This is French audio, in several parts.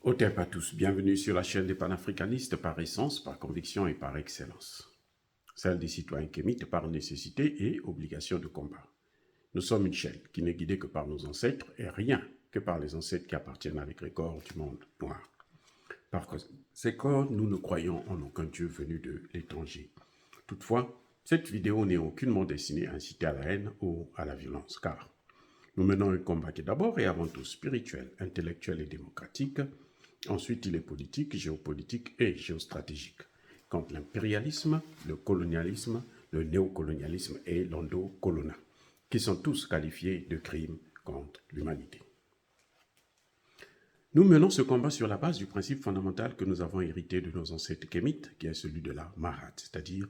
Au TEP à tous, bienvenue sur la chaîne des panafricanistes par essence, par conviction et par excellence. Celle des citoyens kémites par nécessité et obligation de combat. Nous sommes une chaîne qui n'est guidée que par nos ancêtres et rien que par les ancêtres qui appartiennent à l'égrégore du monde noir. Par conséquent, nous ne croyons en aucun Dieu venu de l'étranger. Toutefois, cette vidéo n'est aucunement destinée à inciter à la haine ou à la violence, car nous menons un combat qui est d'abord et avant tout spirituel, intellectuel et démocratique. Ensuite, il est politique, géopolitique et géostratégique, contre l'impérialisme, le colonialisme, le néocolonialisme et l'endocolonat, qui sont tous qualifiés de crimes contre l'humanité. Nous menons ce combat sur la base du principe fondamental que nous avons hérité de nos ancêtres kémites, qui est celui de la Mahat, c'est-à-dire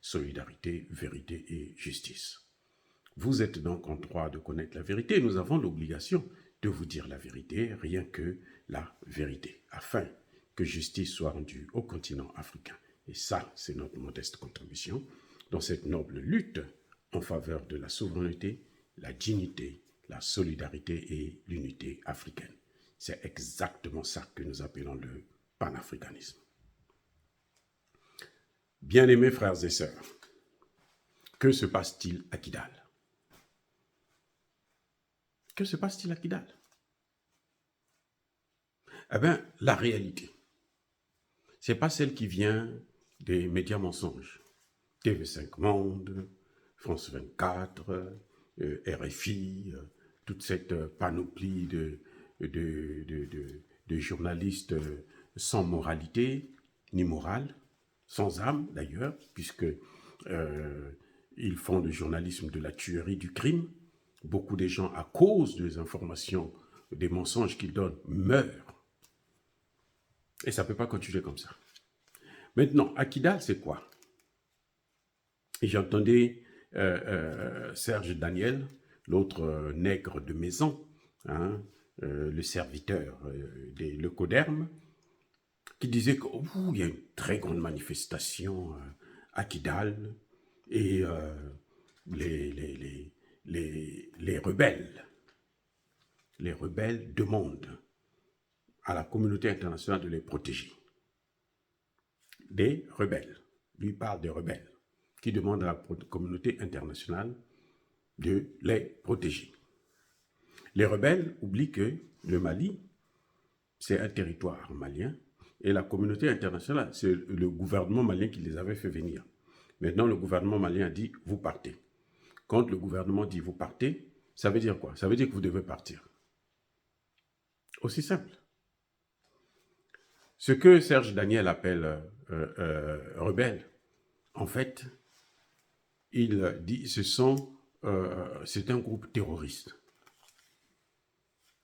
solidarité, vérité et justice. Vous êtes donc en droit de connaître la vérité et nous avons l'obligation de vous dire la vérité, rien que la vérité, afin que justice soit rendue au continent africain. Et ça, c'est notre modeste contribution dans cette noble lutte en faveur de la souveraineté, la dignité, la solidarité et l'unité africaine. C'est exactement ça que nous appelons le panafricanisme. Bien-aimés frères et sœurs, que se passe-t-il à Kidal? Que se passe-t-il à Kidal? Eh bien, la réalité, ce n'est pas celle qui vient des médias mensonges. TV5 Monde, France 24, RFI, toute cette panoplie de journalistes sans moralité, ni morale, sans âme d'ailleurs, puisque ils font du journalisme de la tuerie, du crime. Beaucoup de gens, à cause des informations, des mensonges qu'ils donnent, meurent. Et ça ne peut pas continuer comme ça. Maintenant, à Kidal, c'est quoi? Et j'entendais Serge Daniel, l'autre nègre de maison, hein, le serviteur le Coderme, qui disait qu'il y a une très grande manifestation à Kidal et les rebelles demandent à la communauté internationale de les protéger. Des rebelles. Lui parle des rebelles qui demandent à la communauté internationale de les protéger. Les rebelles oublient que le Mali, c'est un territoire malien et la communauté internationale, c'est le gouvernement malien qui les avait fait venir. Maintenant, le gouvernement malien dit « vous partez ». Quand le gouvernement dit « vous partez », ça veut dire quoi? Ça veut dire que vous devez partir. Aussi simple. Ce que Serge Daniel appelle rebelles, en fait, il dit c'est un groupe terroriste.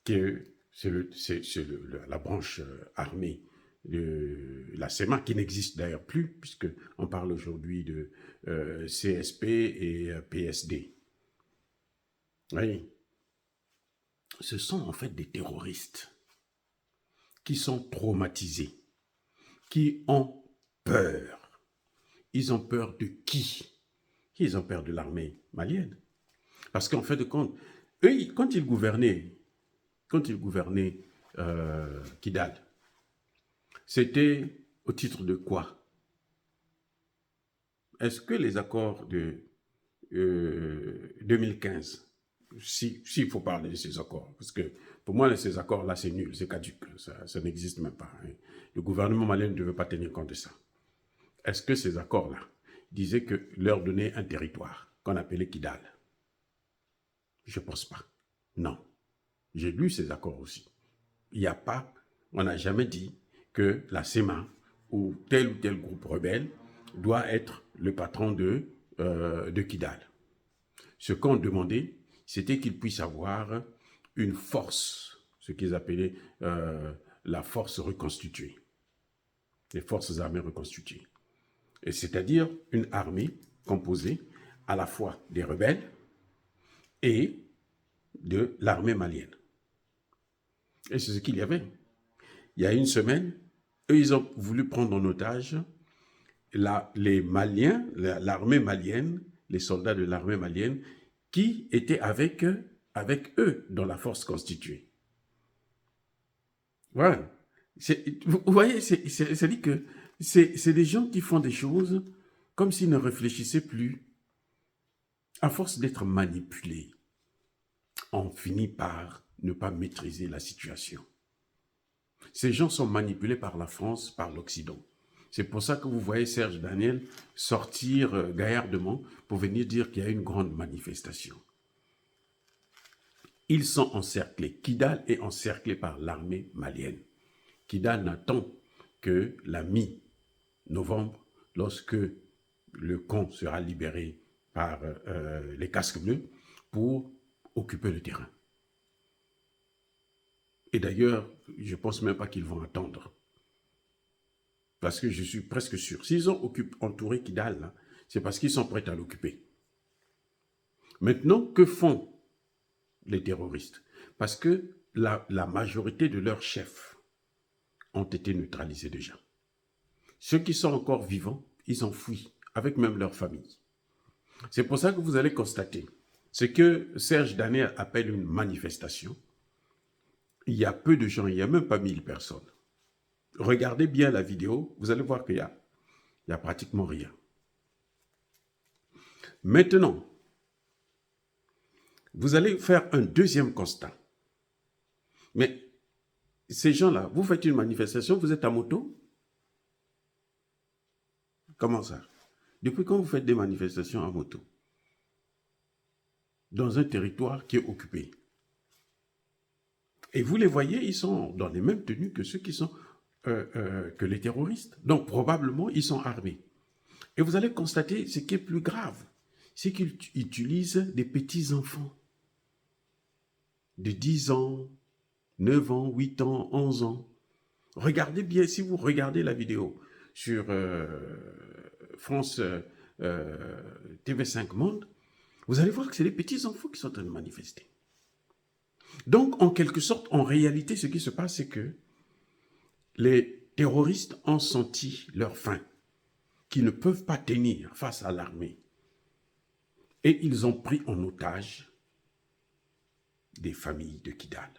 C'est la branche armée de la SEMA, qui n'existe d'ailleurs plus, puisqu'on parle aujourd'hui de CSP et PSD. Oui. Ce sont en fait des terroristes qui sont traumatisés, qui ont peur. Ils ont peur de qui? Ils ont peur de l'armée malienne. Parce qu'en fait de compte, eux, quand ils gouvernaient Kidal, c'était au titre de quoi? Est-ce que les accords de 2015, s'il faut parler de ces accords, parce que pour moi, ces accords-là, c'est nul, c'est caduc, ça n'existe même pas. Hein. Le gouvernement malien ne devait pas tenir compte de ça. Est-ce que ces accords-là disaient que leur donner un territoire qu'on appelait Kidal? Je ne pense pas. Non. J'ai lu ces accords aussi. Il n'y a pas, on n'a jamais dit que la SEMA ou tel groupe rebelle doit être le patron de Kidal. Ce qu'on demandait, c'était qu'ils puissent avoir une force, ce qu'ils appelaient la force reconstituée, les forces armées reconstituées. Et c'est-à-dire une armée composée à la fois des rebelles et de l'armée malienne. Et c'est ce qu'il y avait. Il y a une semaine, eux, ils ont voulu prendre en otage les Maliens, l'armée malienne, les soldats de l'armée malienne, qui étaient avec eux dans la force constituée. Voilà. Vous voyez, c'est-à-dire que c'est des gens qui font des choses comme s'ils ne réfléchissaient plus. À force d'être manipulés, on finit par ne pas maîtriser la situation. Ces gens sont manipulés par la France, par l'Occident. C'est pour ça que vous voyez Serge Daniel sortir gaillardement pour venir dire qu'il y a une grande manifestation. Ils sont encerclés. Kidal est encerclé par l'armée malienne. Kidal n'attend que la mi-novembre, lorsque le camp sera libéré par les casques bleus, pour occuper le terrain. Et d'ailleurs, je ne pense même pas qu'ils vont attendre. Parce que je suis presque sûr. S'ils ont entouré Kidal, c'est parce qu'ils sont prêts à l'occuper. Maintenant, que font les terroristes? Parce que la majorité de leurs chefs ont été neutralisés déjà. Ceux qui sont encore vivants, ils ont fui, avec même leur famille. C'est pour ça que vous allez constater ce que Serge Daniel appelle une manifestation. Il y a peu de gens, il n'y a même pas 1000 personnes. Regardez bien la vidéo, vous allez voir qu'il y a pratiquement rien. Maintenant, vous allez faire un deuxième constat. Mais ces gens-là, vous faites une manifestation, vous êtes à moto? Comment ça? Depuis quand vous faites des manifestations à moto? Dans un territoire qui est occupé. Et vous les voyez, ils sont dans les mêmes tenues que ceux qui sont que les terroristes. Donc probablement, ils sont armés. Et vous allez constater ce qui est plus grave, c'est qu'ils utilisent des petits-enfants de 10 ans, 9 ans, 8 ans, 11 ans. Regardez bien, si vous regardez la vidéo sur France TV5 Monde, vous allez voir que c'est les petits-enfants qui sont en train de manifester. Donc, en quelque sorte, en réalité, ce qui se passe, c'est que les terroristes ont senti leur faim, qu'ils ne peuvent pas tenir face à l'armée. Et ils ont pris en otage des familles de Kidal,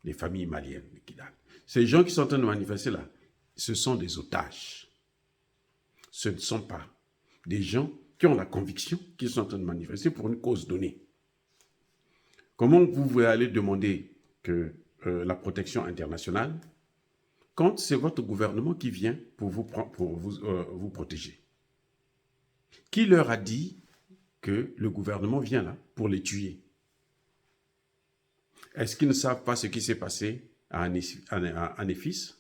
les familles maliennes de Kidal. Ces gens qui sont en train de manifester là, ce sont des otages. Ce ne sont pas des gens qui ont la conviction qu'ils sont en train de manifester pour une cause donnée. Comment vous pouvez aller demander que la protection internationale quand c'est votre gouvernement qui vient pour vous protéger? Qui leur a dit que le gouvernement vient là pour les tuer? Est-ce qu'ils ne savent pas ce qui s'est passé à Anéfis,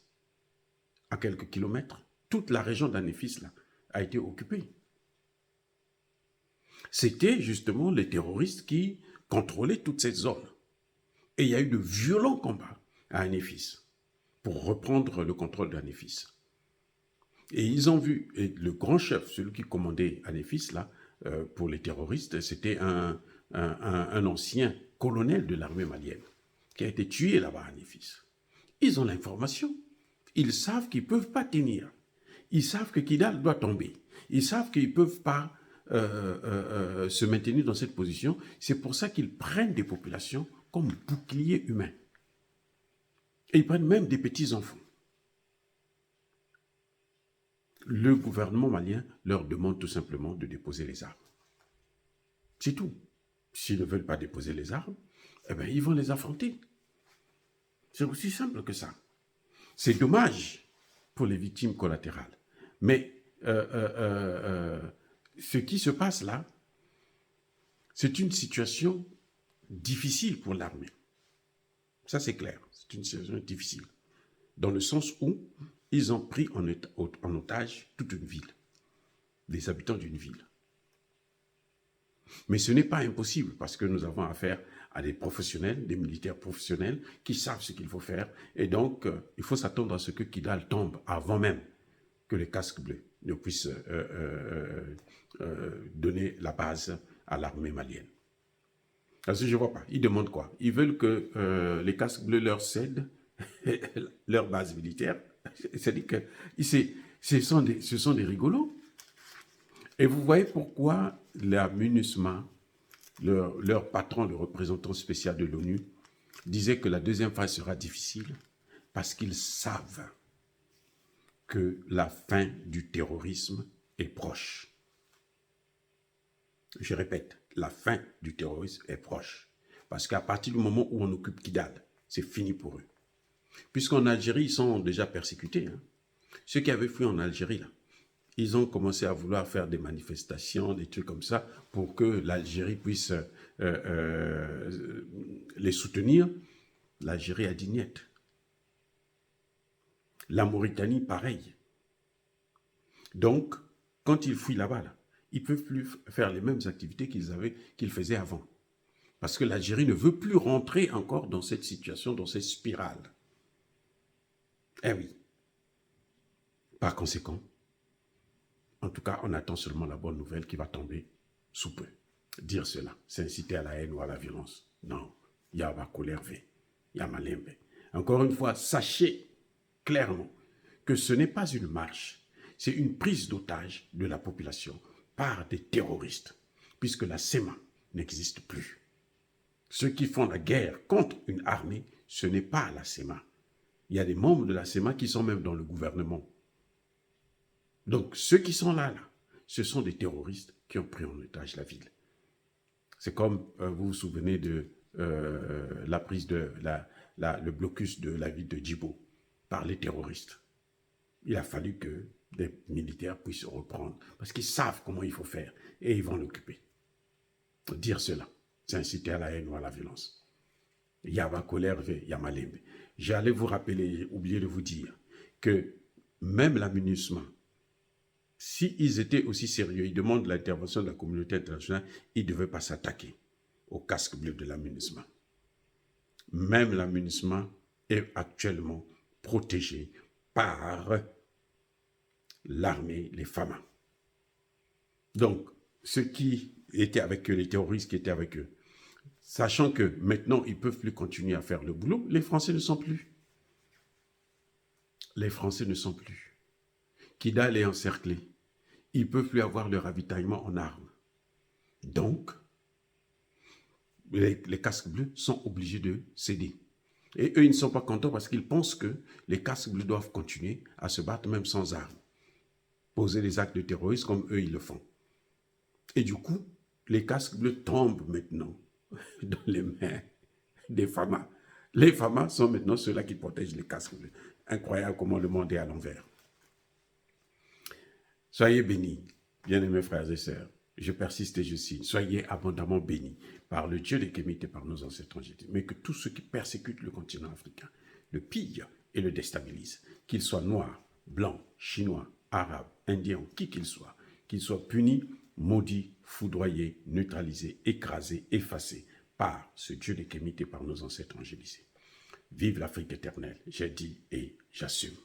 à quelques kilomètres? Toute la région d'Anéfis là a été occupée. C'était justement les terroristes qui contrôlaient toute cette zone. Et il y a eu de violents combats à Anéfis pour reprendre le contrôle d'Anéfis. Et ils ont vu, et le grand chef, celui qui commandait Anéfis là, pour les terroristes, c'était un ancien colonel de l'armée malienne qui a été tué là-bas à Anéfis. Ils ont l'information. Ils savent qu'ils ne peuvent pas tenir. Ils savent que Kidal doit tomber. Ils savent qu'ils ne peuvent pas se maintenir dans cette position. C'est pour ça qu'ils prennent des populations comme boucliers humains. Et ils prennent même des petits-enfants. Le gouvernement malien leur demande tout simplement de déposer les armes. C'est tout. S'ils ne veulent pas déposer les armes, eh bien, ils vont les affronter. C'est aussi simple que ça. C'est dommage pour les victimes collatérales. Mais ce qui se passe là, c'est une situation difficile pour l'armée. Ça, c'est clair. C'est une situation difficile. Dans le sens où ils ont pris en otage toute une ville, les habitants d'une ville. Mais ce n'est pas impossible parce que nous avons affaire à des professionnels, des militaires professionnels qui savent ce qu'il faut faire. Et donc, il faut s'attendre à ce que Kidal tombe avant même que les casques bleus ne puissent donner la base à l'armée malienne. Parce que je ne vois pas. Ils demandent quoi? Ils veulent que les casques bleus leur cèdent leur base militaire. C'est-à-dire que ce sont des rigolos. Et vous voyez pourquoi la MINUSMA, leur patron, le représentant spécial de l'ONU, disait que la deuxième phase sera difficile Parce qu'ils savent que la fin du terrorisme est proche. Je répète, la fin du terrorisme est proche. Parce qu'à partir du moment où on occupe Kidal, c'est fini pour eux. Puisqu'en Algérie, ils sont déjà persécutés. Hein. Ceux qui avaient fui en Algérie, là, ils ont commencé à vouloir faire des manifestations, des trucs comme ça, pour que l'Algérie puisse les soutenir. L'Algérie a dit niet. La Mauritanie, pareil. Donc, quand ils fuient là-bas, là, ils ne peuvent plus faire les mêmes activités qu'ils faisaient avant. Parce que l'Algérie ne veut plus rentrer encore dans cette situation, dans cette spirale. Eh oui. Par conséquent, en tout cas, on attend seulement la bonne nouvelle qui va tomber sous peu. Dire cela, c'est inciter à la haine ou à la violence. Non, il y a Bakolerve, il y a Malembe. Encore une fois, sachez clairement que ce n'est pas une marche, c'est une prise d'otage de la population par des terroristes, puisque la SEMA n'existe plus. Ceux qui font la guerre contre une armée, ce n'est pas la SEMA. Il y a des membres de la SEMA qui sont même dans le gouvernement. Donc, ceux qui sont là, ce sont des terroristes qui ont pris en otage la ville. C'est comme, vous vous souvenez de la prise de le blocus de la ville de Djibo par les terroristes. Il a fallu que des militaires puissent reprendre, parce qu'ils savent comment il faut faire, et ils vont l'occuper. Dire cela, c'est inciter à la haine ou à la violence. Il y a ma colère, il y a ma limbe. J'allais vous rappeler, oublier de vous dire, que même l'aménagement, s'ils étaient aussi sérieux, ils demandent l'intervention de la communauté internationale, ils ne devaient pas s'attaquer au casque bleu de l'aménagement. Même l'aménagement est actuellement protégé par l'armée, les FAMA. Donc, ceux qui étaient avec eux, les terroristes qui étaient avec eux, sachant que maintenant, ils ne peuvent plus continuer à faire le boulot, les Français ne sont plus. Les Français ne sont plus. Kidal est encerclé. Ils ne peuvent plus avoir le ravitaillement en armes. Donc, les casques bleus sont obligés de céder. Et eux, ils ne sont pas contents parce qu'ils pensent que les casques bleus doivent continuer à se battre même sans armes. Poser des actes de terrorisme comme eux, ils le font. Et du coup, les casques bleus tombent maintenant dans les mains des FAMA. Les FAMA sont maintenant ceux-là qui protègent les casques bleus. Incroyable comment le monde est à l'envers. Soyez bénis, bien-aimés frères et sœurs. Je persiste et je signe. Soyez abondamment bénis par le Dieu des Kémites et par nos ancêtres angéliques. Mais que tous ceux qui persécutent le continent africain le pillent et le déstabilisent, qu'ils soient noirs, blancs, chinois, arabes, indiens, qui qu'ils soient punis, maudits, foudroyés, neutralisés, écrasés, effacés par ce Dieu des Kémites et par nos ancêtres angélisés. Vive l'Afrique éternelle, j'ai dit et j'assume.